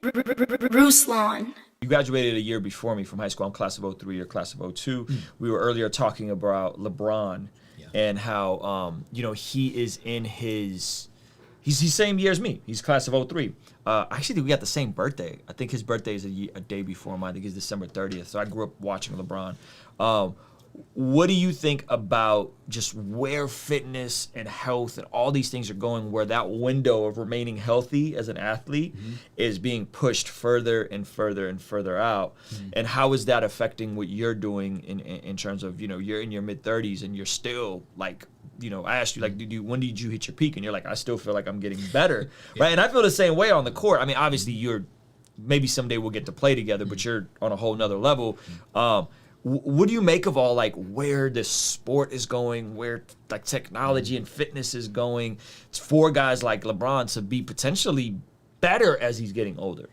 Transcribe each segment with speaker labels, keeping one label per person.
Speaker 1: Ruslan.
Speaker 2: You graduated a year before me from high school. I'm class of '03, you're class of '02. We were earlier talking about LeBron and how, he is in his, he's the same year as me. He's class of '03. I actually think we got the same birthday. I think his birthday is a day before mine. I think it's December 30th. So I grew up watching LeBron. What do you think about just where fitness and health and all these things are going, where that window of remaining healthy as an athlete is being pushed further and further and further out? And how is that affecting what you're doing in terms of, you're in your mid-30s and you're still like, I asked you, like, when did you hit your peak? And you're like, I still feel like I'm getting better, right? And I feel the same way on the court. I mean, obviously maybe someday we'll get to play together, but you're on a whole nother level. What do you make of all, like, where this sport is going, where, like, technology and fitness is going for guys like LeBron to be potentially better as he's getting older?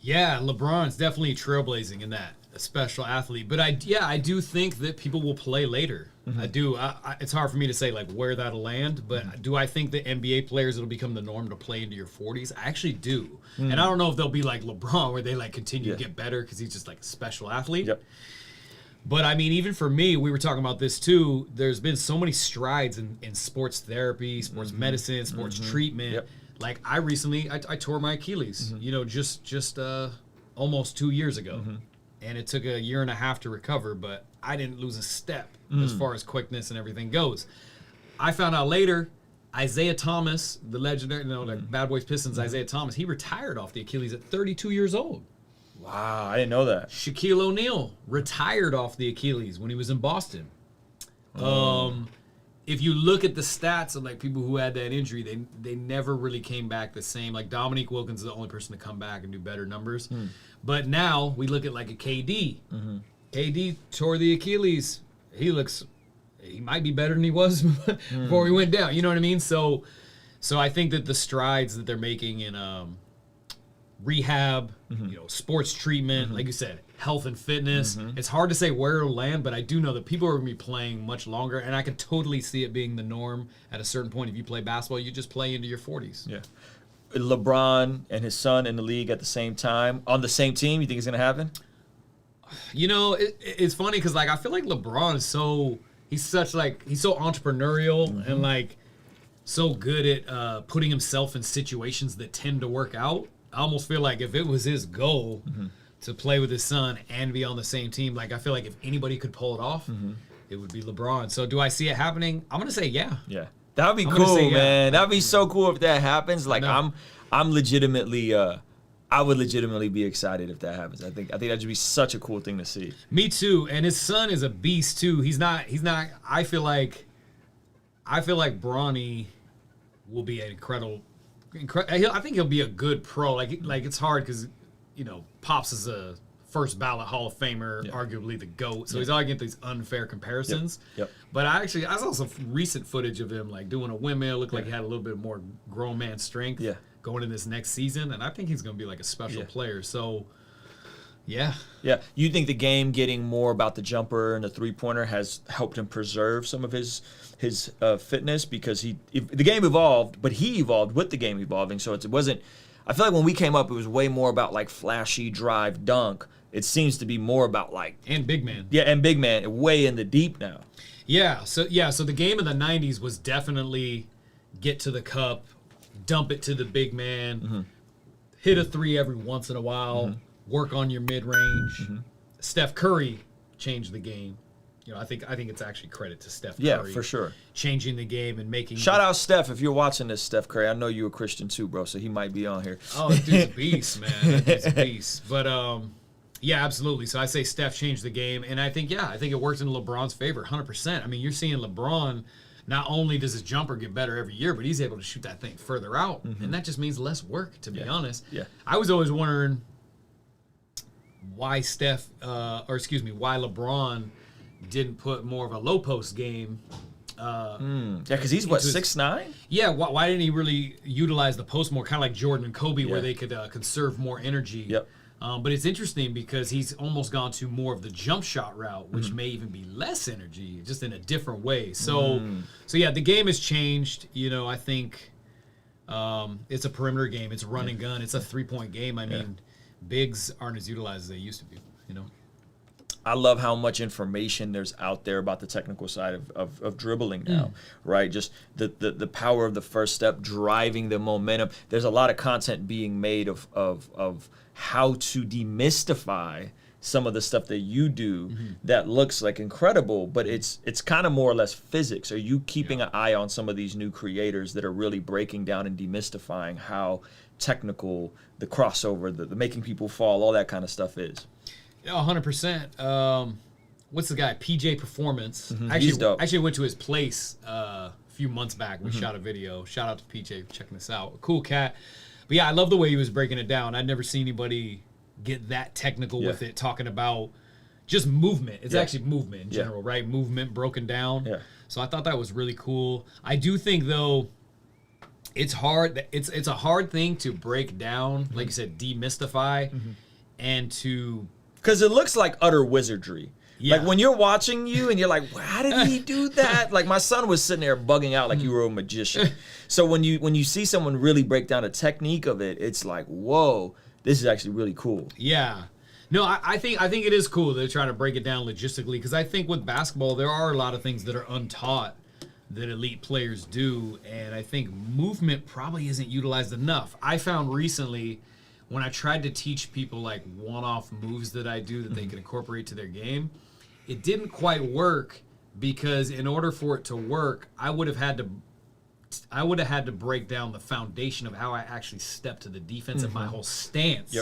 Speaker 3: Yeah, LeBron's definitely trailblazing in that, a special athlete. But I do think that people will play later. I do. It's hard for me to say, like, where that'll land, but do I think that NBA players, it'll become the norm to play into your 40s? I actually do. And I don't know if they'll be like LeBron, where they, like, continue to get better because he's just, like, a special athlete.
Speaker 2: Yep.
Speaker 3: But, I mean, even for me, we were talking about this, too. There's been so many strides in sports therapy, sports medicine, sports treatment.
Speaker 2: Yep.
Speaker 3: Like, I recently, I tore my Achilles, just almost 2 years ago. And it took a year and a half to recover, but I didn't lose a step as far as quickness and everything goes. I found out later, Isaiah Thomas, the legendary, like Bad Boys Pistons, Isaiah Thomas, he retired off the Achilles at 32 years old.
Speaker 2: Wow, I didn't know that.
Speaker 3: Shaquille O'Neal retired off the Achilles when he was in Boston. If you look at the stats of, like, people who had that injury, they never really came back the same. Like, Dominique Wilkins is the only person to come back and do better numbers. But now we look at, like, a KD. KD tore the Achilles. He might be better than he was before he went down. You know what I mean? So I think that the strides that they're making in rehab, sports treatment, like you said, health and fitness. It's hard to say where it'll land, but I do know that people are going to be playing much longer, and I could totally see it being the norm at a certain point. If you play basketball, you just play into your 40s. Yeah.
Speaker 2: LeBron and his son in the league at the same time, on the same team, you think it's going to happen?
Speaker 3: It's funny because, like, I feel like LeBron is so entrepreneurial and, like, so good at putting himself in situations that tend to work out. I almost feel like if it was his goal to play with his son and be on the same team, like, I feel like if anybody could pull it off, it would be LeBron. So do I see it happening? I'm going to say yeah. Yeah.
Speaker 2: That would be cool, man. That would be so cool if that happens. Like, I'm legitimately, I would legitimately be excited if that happens. I think that would be such a cool thing to see.
Speaker 3: Me too. And his son is a beast too. He's not, I feel like Bronny will be an incredible, I think he'll be a good pro. Like it's hard because, Pops is a first ballot Hall of Famer, arguably the GOAT. So he's always getting these unfair comparisons. Yep. But I saw some recent footage of him, like, doing a windmill. Looked like he had a little bit more grown man strength going in this next season. And I think he's going to be like a special player. So, yeah.
Speaker 2: Yeah. You think the game getting more about the jumper and the three-pointer has helped him preserve some of his fitness? Because the game evolved, but he evolved with the game evolving. So it wasn't. I feel like when we came up, it was way more about, like, flashy drive dunk. It seems to be more about, like,
Speaker 3: and big man.
Speaker 2: Yeah, and big man, way in the deep now.
Speaker 3: Yeah. So the game of the 90s was definitely get to the cup, dump it to the big man, hit a three every once in a while, work on your mid-range. Steph Curry changed the game. I think it's actually credit to Steph Curry.
Speaker 2: Yeah, for sure.
Speaker 3: Changing the game and making...
Speaker 2: Shout out Steph if you're watching this, Steph Curry. I know you're a Christian too, bro, so he might be on here.
Speaker 3: Oh, that dude's a beast, man. That dude's a beast. But, yeah, absolutely. So I say Steph changed the game, and I think it works in LeBron's favor, 100%. I mean, you're seeing LeBron, not only does his jumper get better every year, but he's able to shoot that thing further out, and that just means less work, to be honest. Yeah. I was always wondering why why LeBron didn't put more of a low post game.
Speaker 2: Yeah, because he's, 6'9"?
Speaker 3: Yeah, why didn't he really utilize the post more, kind of like Jordan and Kobe, where they could conserve more energy? Yep. But it's interesting because he's almost gone to more of the jump shot route, which may even be less energy, just in a different way. So yeah, the game has changed. I think It's a perimeter game. It's run and gun. It's a 3-point game. I mean, bigs aren't as utilized as they used to be, you know?
Speaker 2: I love how much information there's out there about the technical side of dribbling now, right? Just the power of the first step, driving the momentum. There's a lot of content being made of how to demystify some of the stuff that you do that looks like incredible, but it's kind of more or less physics. Are you keeping an eye on some of these new creators that are really breaking down and demystifying how technical the crossover, the making people fall, all that kind of stuff is?
Speaker 3: Yeah, 100%. What's the guy? PJ Performance.
Speaker 2: He's dope.
Speaker 3: Actually went to his place a few months back. We shot a video. Shout out to PJ for checking this out. Cool cat. But yeah, I love the way he was breaking it down. I'd never seen anybody get that technical with it, talking about just movement. It's actually movement in general, right? Movement broken down. Yeah. So I thought that was really cool. I do think, though, it's hard. It's a hard thing to break down, like you said, demystify, and to...
Speaker 2: Because it looks like utter wizardry. Yeah. Like when you're watching you and you're like, how did he do that? Like my son was sitting there bugging out like you were a magician. So when you see someone really break down a technique of it, it's like, whoa, this is actually really cool.
Speaker 3: Yeah. No, I think it is cool that they're trying to break it down logistically, because I think with basketball there are a lot of things that are untaught that elite players do, and I think movement probably isn't utilized enough. I found recently, when I tried to teach people like one-off moves that I do that they can incorporate to their game, it didn't quite work, because in order for it to work, I would have had to break down the foundation of how I actually step to the defense and my whole stance.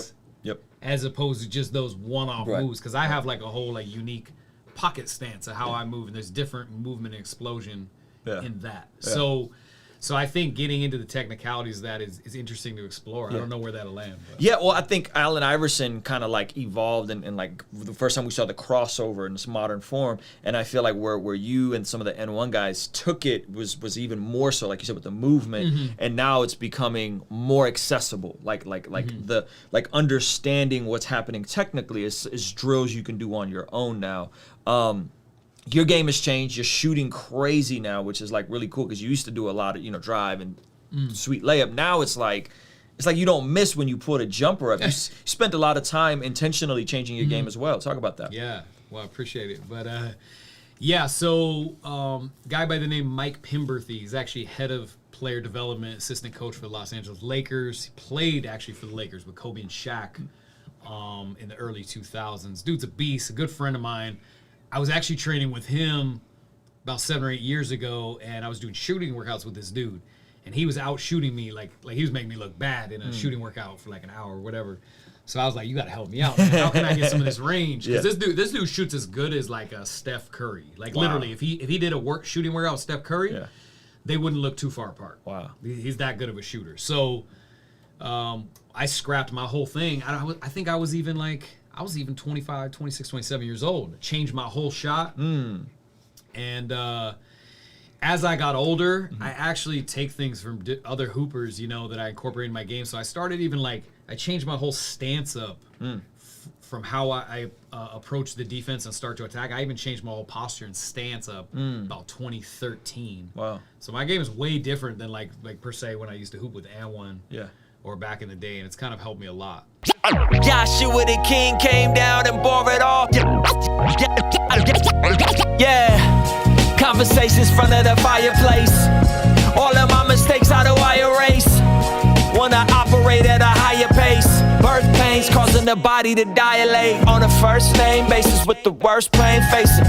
Speaker 2: Yep.
Speaker 3: As opposed to just those one-off moves, because I have like a whole like unique pocket stance of how I move, and there's different movement and explosion in that. Yeah. So I think getting into the technicalities of that is interesting to explore. I don't know where that'll land. But.
Speaker 2: Yeah, well, I think Allen Iverson kind of like evolved and like the first time we saw the crossover in this modern form, and I feel like where you and some of the N1 guys took it was even more so, like you said, with the movement, and now it's becoming more accessible. Like the understanding what's happening technically is drills you can do on your own now. Your game has changed. You're shooting crazy now, which is like really cool, because you used to do a lot of drive and sweet layup. Now it's like you don't miss when you put a jumper up. You spent a lot of time intentionally changing your game as well. Talk about that.
Speaker 3: Yeah, well, I appreciate it. But so guy by the name Mike Pimberthy is actually head of player development, assistant coach for the Los Angeles Lakers. He played actually for the Lakers with Kobe and Shaq in the early 2000s. Dude's a beast, a good friend of mine. I was actually training with him about 7 or 8 years ago, and I was doing shooting workouts with this dude, and he was out shooting me like he was making me look bad in a shooting workout for like an hour or whatever. So I was like, you got to help me out, man. How can I get some of this range? Because this dude shoots as good as like a Steph Curry. Like literally, if he did a shooting workout with Steph Curry, they wouldn't look too far apart. Wow, he's that good of a shooter. So I scrapped my whole thing. I think I was even 25, 26, 27 years old. Changed my whole shot. And as I got older, I actually take things from other hoopers, that I incorporate in my game. So I started even I changed my whole stance up from how I approach the defense and start to attack. I even changed my whole posture and stance up about 2013. Wow. So my game is way different than like per se when I used to hoop with N1. Yeah. Or back in the day, and it's kind of helped me a lot.
Speaker 1: Joshua the King came down and bore it all. Yeah, conversations front of the fireplace. All of my mistakes, how do I erase? Wanna operate at a higher pace. Birth pains causing the body to dilate. On a first name basis with the worst pain facing.